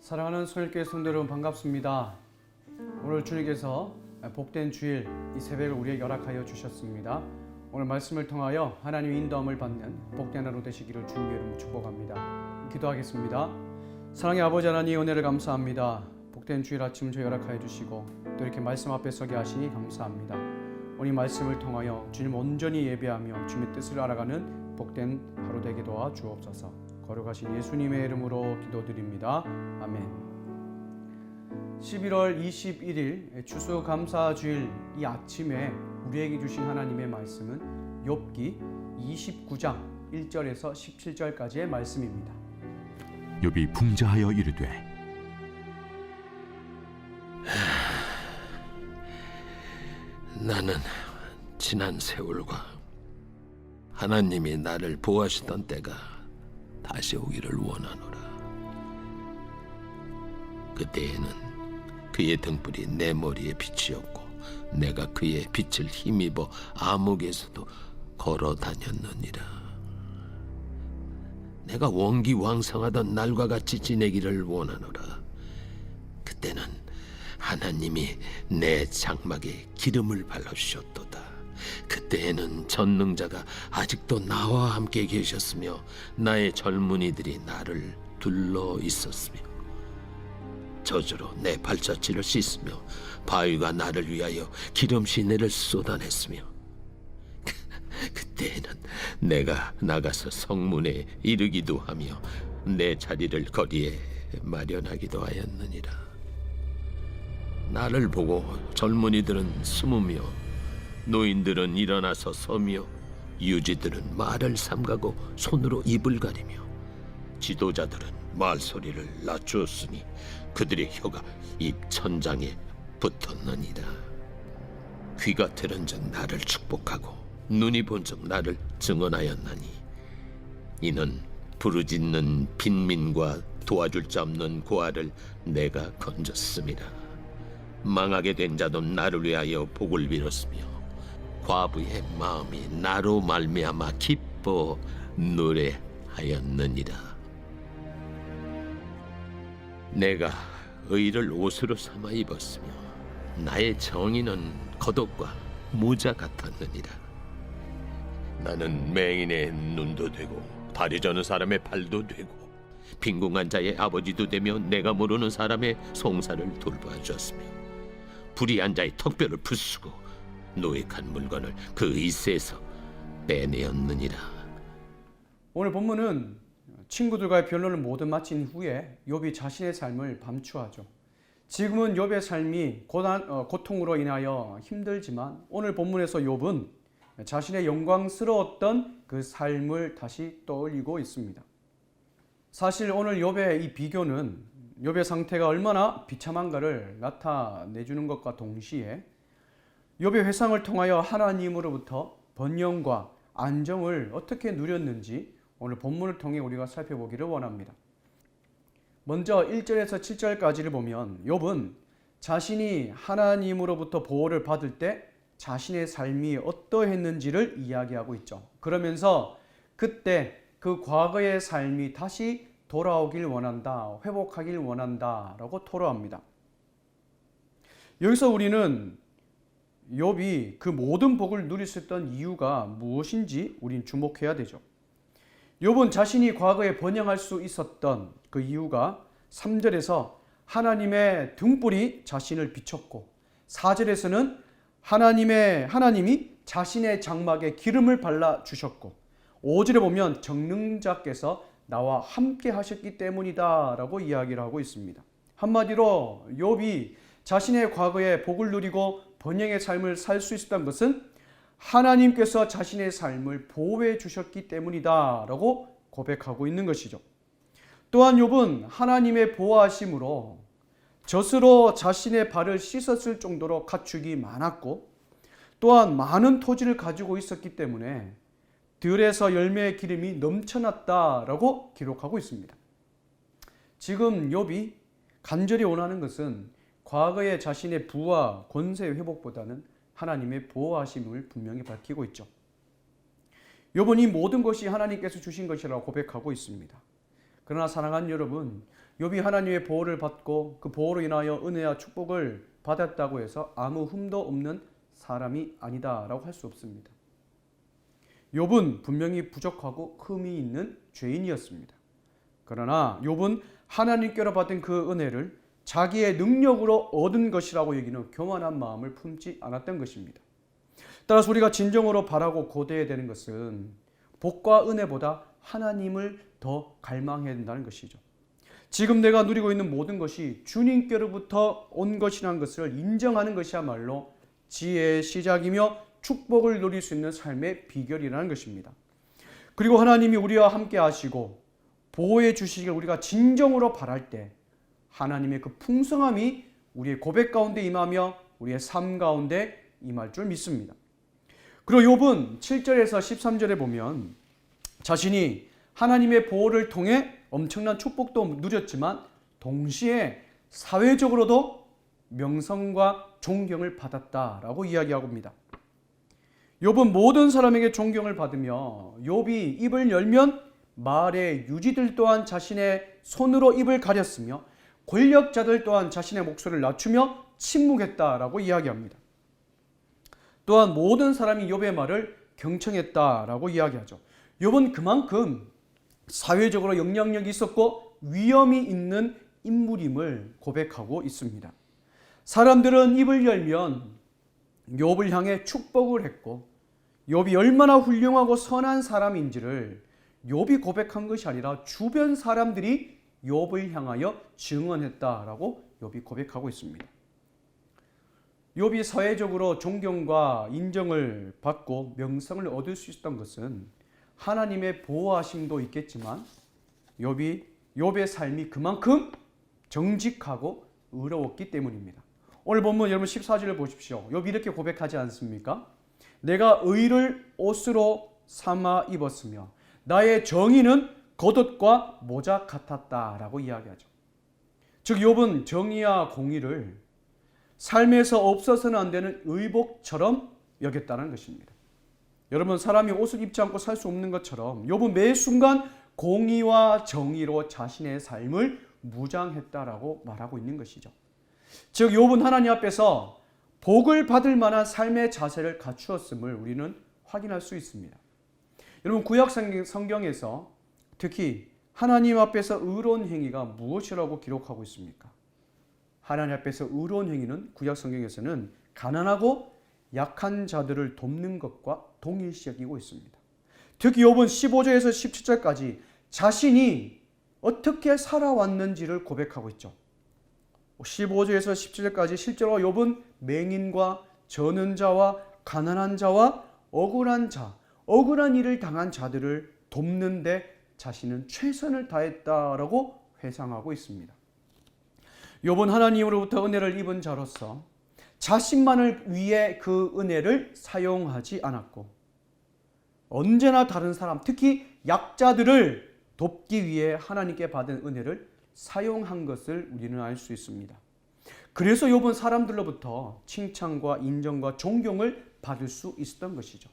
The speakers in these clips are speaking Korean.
사랑하는 손일교회 성도 여러분 반갑습니다. 오늘 주님께서 복된 주일 이 새벽을 우리에게 허락하여 주셨습니다. 오늘 말씀을 통하여 하나님의 인도함을 받는 복된 하루 되시기를 주님의 이름으로 축복합니다. 기도하겠습니다. 사랑의 아버지 하나님, 은혜를 감사합니다. 복된 주일 아침 저희 허락하여 주시고 또 이렇게 말씀 앞에 서게 하시니 감사합니다. 오늘 이 말씀을 통하여 주님 온전히 예배하며 주님의 뜻을 알아가는 복된 하루 되게 도와 주옵소서. 거룩하신 예수님의 이름으로 기도드립니다. 아멘. 11월 21일 추수감사주일 이 아침에 우리에게 주신 하나님의 말씀은 욥기 29장 1절에서 17절까지의 말씀입니다. 욥이 풍자하여 이르되 나는 지난 세월과 하나님이 나를 보호하시던 때가 다시 오기를 원하노라. 그때에는 그의 등불이 내 머리에 빛이었고 내가 그의 빛을 힘입어 암흑에서도 걸어 다녔느니라. 내가 원기왕성하던 날과 같이 지내기를 원하노라. 그때는 하나님이 내 장막에 기름을 발라주셨도다. 그때에는 전능자가 아직도 나와 함께 계셨으며 나의 젊은이들이 나를 둘러 있었으며 저주로 내 발자취를 씻으며 바위가 나를 위하여 기름 시내를 쏟아냈으며 그때에는 내가 나가서 성문에 이르기도 하며 내 자리를 거리에 마련하기도 하였느니라. 나를 보고 젊은이들은 숨으며 노인들은 일어나서 서며 유지들은 말을 삼가고 손으로 입을 가리며 지도자들은 말소리를 낮추었으니 그들의 혀가 입 천장에 붙었느니라. 귀가 들은즉 나를 축복하고 눈이 본즉 나를 증언하였나니 이는 부르짖는 빈민과 도와줄 자 없는 고아를 내가 건졌음이라. 망하게 된 자도 나를 위하여 복을 빌었으며 과부의 마음이 나로 말미암아 기뻐 노래하였느니라. 내가 의를 옷으로 삼아 입었으며 나의 정의는 겉옷과 모자 같았느니라. 나는 맹인의 눈도 되고 다리 저는 사람의 발도 되고 빈궁한 자의 아버지도 되며 내가 모르는 사람의 송사를 돌봐주었으며 불의한 자의 턱뼈를 부수고 노획한 물건을 그 이새에서 빼내었느니라. 오늘 본문은 친구들과의 변론을 모두 마친 후에 욥이 자신의 삶을 밤추하죠. 지금은 욥의 삶이 고통으로 인하여 힘들지만 오늘 본문에서 욥은 자신의 영광스러웠던 그 삶을 다시 떠올리고 있습니다. 사실 오늘 욥의 이 비교는 욥의 상태가 얼마나 비참한가를 나타내주는 것과 동시에 욥의 회상을 통하여 하나님으로부터 번영과 안정을 어떻게 누렸는지 오늘 본문을 통해 우리가 살펴보기를 원합니다. 먼저 1절에서 7절까지를 보면 욥은 자신이 하나님으로부터 보호를 받을 때 자신의 삶이 어떠했는지를 이야기하고 있죠. 그러면서 그때 그 과거의 삶이 다시 돌아오길 원한다, 회복하길 원한다 라고 토로합니다. 여기서 우리는 욥이 그 모든 복을 누릴 수 있던 이유가 무엇인지 우린 주목해야 되죠. 욥은 자신이 과거에 번영할 수 있었던 그 이유가 3절에서 하나님의 등불이 자신을 비췄고 4절에서는 하나님이 자신의 장막에 기름을 발라주셨고 5절에 보면 정능자께서 나와 함께 하셨기 때문이다 라고 이야기를 하고 있습니다. 한마디로 욥이 자신의 과거에 복을 누리고 번영의 삶을 살 수 있었던 것은 하나님께서 자신의 삶을 보호해 주셨기 때문이다 라고 고백하고 있는 것이죠. 또한 욥은 하나님의 보호하심으로 젖으로 자신의 발을 씻었을 정도로 가축이 많았고 또한 많은 토지를 가지고 있었기 때문에 들에서 열매의 기름이 넘쳐났다라고 기록하고 있습니다. 지금 욥이 간절히 원하는 것은 과거의 자신의 부와 권세 회복보다는 하나님의 보호하심을 분명히 밝히고 있죠. 욥은 이 모든 것이 하나님께서 주신 것이라고 고백하고 있습니다. 그러나 사랑하는 여러분, 욥이 하나님의 보호를 받고 그 보호로 인하여 은혜와 축복을 받았다고 해서 아무 흠도 없는 사람이 아니다라고 할 수 없습니다. 욥은 분명히 부족하고 흠이 있는 죄인이었습니다. 그러나 욥은 하나님께로 받은 그 은혜를 자기의 능력으로 얻은 것이라고 여기는 교만한 마음을 품지 않았던 것입니다. 따라서 우리가 진정으로 바라고 고대해야 되는 것은 복과 은혜보다 하나님을 더 갈망해야 된다는 것이죠. 지금 내가 누리고 있는 모든 것이 주님께로부터 온 것이라는 것을 인정하는 것이야말로 지혜의 시작이며 축복을 누릴 수 있는 삶의 비결이라는 것입니다. 그리고 하나님이 우리와 함께 하시고 보호해 주시길 우리가 진정으로 바랄 때 하나님의 그 풍성함이 우리의 고백 가운데 임하며 우리의 삶 가운데 임할 줄 믿습니다. 그리고 욥은 7절에서 13절에 보면 자신이 하나님의 보호를 통해 엄청난 축복도 누렸지만 동시에 사회적으로도 명성과 존경을 받았다라고 이야기하고 있습니다. 욥은 모든 사람에게 존경을 받으며 욥이 입을 열면 말의 유지들 또한 자신의 손으로 입을 가렸으며 권력자들 또한 자신의 목소리를 낮추며 침묵했다라고 이야기합니다. 또한 모든 사람이 욥의 말을 경청했다라고 이야기하죠. 욥은 그만큼 사회적으로 영향력이 있었고 위험이 있는 인물임을 고백하고 있습니다. 사람들은 입을 열면 욥을 향해 축복을 했고 욥이 얼마나 훌륭하고 선한 사람인지를 욥이 고백한 것이 아니라 주변 사람들이 욥을 향하여 증언했다라고 욥이 고백하고 있습니다. 욥이 사회적으로 존경과 인정을 받고 명성을 얻을 수 있었던 것은 하나님의 보호하심도 있겠지만 욥의 삶이 그만큼 정직하고 의로웠기 때문입니다. 오늘 본문 여러분 14절을 보십시오. 욥이 이렇게 고백하지 않습니까? 내가 의를 옷으로 삼아 입었으며 나의 정의는 겉옷과 모자 같았다라고 이야기하죠. 즉 욥은 정의와 공의를 삶에서 없어서는 안 되는 의복처럼 여겼다는 것입니다. 여러분, 사람이 옷을 입지 않고 살 수 없는 것처럼 욥은 매 순간 공의와 정의로 자신의 삶을 무장했다라고 말하고 있는 것이죠. 즉 욥은 하나님 앞에서 복을 받을 만한 삶의 자세를 갖추었음을 우리는 확인할 수 있습니다. 여러분, 구약 성경에서 특히 하나님 앞에서 의로운 행위가 무엇이라고 기록하고 있습니까? 하나님 앞에서 의로운 행위는 구약 성경에서는 가난하고 약한 자들을 돕는 것과 동일시 여기고 있습니다. 특히 욥은 15절에서 17절까지 자신이 어떻게 살아왔는지를 고백하고 있죠. 15절에서 17절까지 실제로 욥은 맹인과 저는 자와 가난한 자와 억울한 자, 억울한 일을 당한 자들을 돕는 데 자신은 최선을 다했다라고 회상하고 있습니다. 욥은 하나님으로부터 은혜를 입은 자로서 자신만을 위해 그 은혜를 사용하지 않았고 언제나 다른 사람, 특히 약자들을 돕기 위해 하나님께 받은 은혜를 사용한 것을 우리는 알 수 있습니다. 그래서 욥은 사람들로부터 칭찬과 인정과 존경을 받을 수 있었던 것이죠.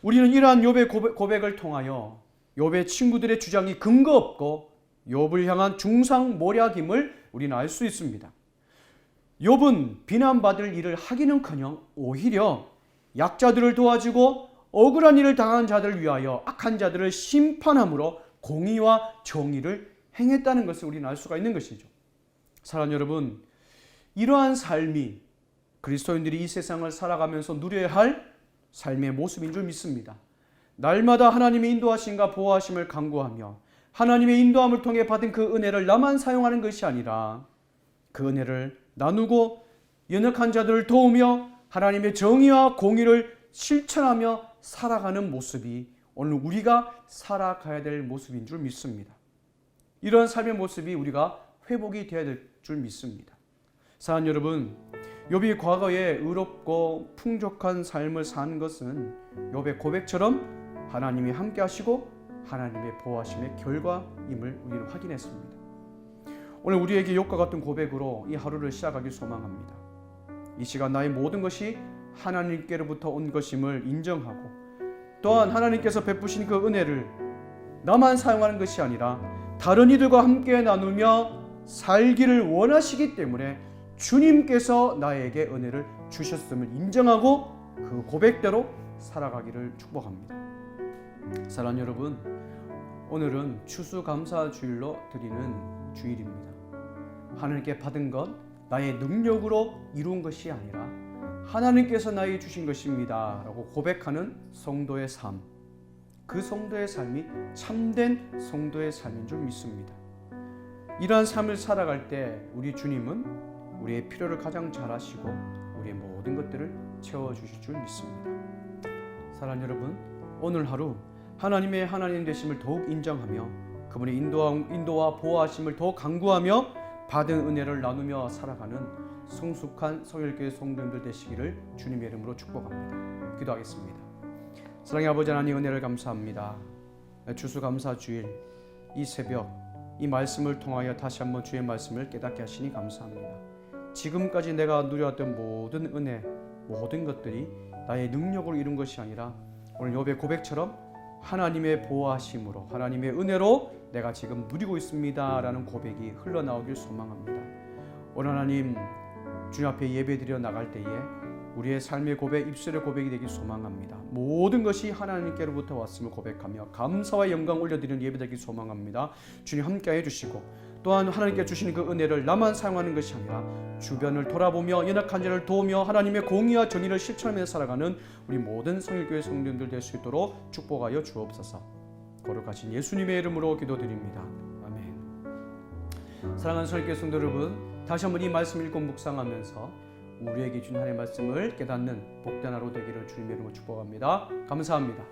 우리는 이러한 욥의 고백을 통하여 욥의 친구들의 주장이 근거 없고 욥을 향한 중상모략임을 우리는 알 수 있습니다. 욥은 비난받을 일을 하기는커녕 오히려 약자들을 도와주고 억울한 일을 당한 자들을 위하여 악한 자들을 심판함으로 공의와 정의를 행했다는 것을 우리는 알 수가 있는 것이죠. 사랑하는 여러분, 이러한 삶이 그리스도인들이 이 세상을 살아가면서 누려야 할 삶의 모습인 줄 믿습니다. 날마다 하나님의 인도하심과 보호하심을 간구하며 하나님의 인도함을 통해 받은 그 은혜를 나만 사용하는 것이 아니라 그 은혜를 나누고 연약한 자들을 도우며 하나님의 정의와 공의를 실천하며 살아가는 모습이 오늘 우리가 살아가야 될 모습인 줄 믿습니다. 이런 삶의 모습이 우리가 회복이 되어야 될 줄 믿습니다. 사랑하는 여러분, 욥이 과거에 의롭고 풍족한 삶을 산 것은 욥의 고백처럼 하나님이 함께 하시고 하나님의 보호하심의 결과임을 우리는 확인했습니다. 오늘 우리에게 욥과 같은 고백으로 이 하루를 시작하기 소망합니다. 이 시간 나의 모든 것이 하나님께로부터 온 것임을 인정하고 또한 하나님께서 베푸신 그 은혜를 나만 사용하는 것이 아니라 다른 이들과 함께 나누며 살기를 원하시기 때문에 주님께서 나에게 은혜를 주셨음을 인정하고 그 고백대로 살아가기를 축복합니다. 사랑하는 여러분, 오늘은 추수감사주일로 드리는 주일입니다. 하나님께 받은 것 나의 능력으로 이룬 것이 아니라 하나님께서 나에게 주신 것입니다 라고 고백하는 성도의 삶, 그 성도의 삶이 참된 성도의 삶인 줄 믿습니다. 이러한 삶을 살아갈 때 우리 주님은 우리의 필요를 가장 잘 아시고 우리의 모든 것들을 채워주실 줄 믿습니다. 사랑하는 여러분, 오늘 하루 하나님의 하나님 되심을 더욱 인정하며 그분의 인도와 보호하심을 더욱 간구하며 받은 은혜를 나누며 살아가는 성숙한 성일교회 성도님들 되시기를 주님의 이름으로 축복합니다. 기도하겠습니다. 사랑의 아버지 하나님, 은혜를 감사합니다. 추수감사주일 이 새벽 이 말씀을 통하여 다시 한번 주의 말씀을 깨닫게 하시니 감사합니다. 지금까지 내가 누려왔던 모든 은혜, 모든 것들이 나의 능력으로 이룬 것이 아니라 오늘 욥의 고백처럼 하나님의 보호하심으로, 하나님의 은혜로 내가 지금 누리고 있습니다 라는 고백이 흘러나오길 소망합니다. 오늘 하나님, 주님 앞에 예배드려 나갈 때에 우리의 삶의 고백, 입술의 고백이 되길 소망합니다. 모든 것이 하나님께로부터 왔음을 고백하며 감사와 영광 올려드리는 예배 되길 소망합니다. 주님 함께해 주시고 또한 하나님께 주시는 그 은혜를 나만 사용하는 것이 아니라 주변을 돌아보며 연약한 자를 도우며 하나님의 공의와 정의를 실천하며 살아가는 우리 모든 성일교회 성도님들 될 수 있도록 축복하여 주옵소서. 거룩하신 예수님의 이름으로 기도드립니다. 아멘. 사랑하는 성일교회 성도 여러분, 다시 한번 이 말씀 읽고 묵상하면서 우리에게 준 하나님의 말씀을 깨닫는 복된 하루 되기를 주님의 이름으로 축복합니다. 감사합니다.